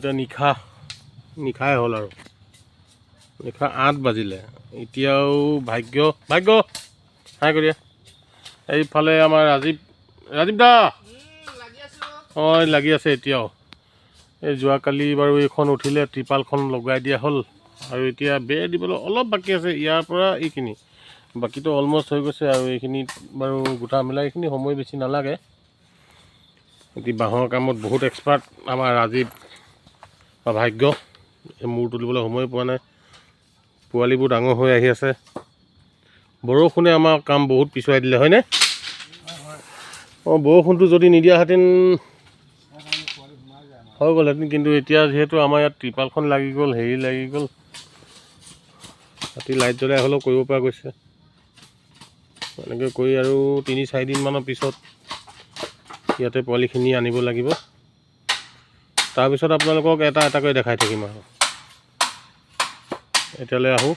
এতিয়া নিশাই হ'ল আৰু নিশা 8 বাজিলে এতিয়াও ভাগ্য হাই কৰি এইফালে আমাৰ ৰাজীৱ দা লাগি আছে এতিয়াও এই যোৱাকালি বাৰু এইখন উঠিলে ত্ৰিপালখন লগাই দিয়া হ'ল আৰু এতিয়া বেৰ দিবলৈ অলপ বাকী আছে ইয়াৰ পৰা এইখিনি বাকীটো অলমষ্ট হৈ গৈছে আৰু এইখিনিত বাৰু গোটা মিলাই এইখিনি সময় বেছি নালাগে এতিয়া বাঁহৰ কামত বহুত এক্সপাৰ্ট আমাৰ ৰাজীৱ বা ভাগ্য মূৰ তুলিবলৈ সময় পোৱা নাই পোৱালিবোৰ ডাঙৰ হৈ আহি আছে বৰষুণে আমাৰ কাম বহুত পিছুৱাই দিলে হয়নে বৰষুণটো যদি নিদিয়াহেঁতেন হৈ গ'লহেঁতেন কিন্তু এতিয়া যিহেতু আমাৰ ইয়াত ত্ৰিপালখন লাগি গ'ল হেৰি লাগি গ'ল ৰাতি লাইট জ্বলাই হ'লেও কৰিব পৰা গৈছে এনেকৈ কৰি আৰু 3-4 দিনমানৰ পিছত ইয়াতে পোৱালিখিনি আনিব লাগিব তাৰপিছত আপোনালোকক এটা এটাকৈ দেখাই থাকিম আৰু এতিয়ালৈ আহোঁ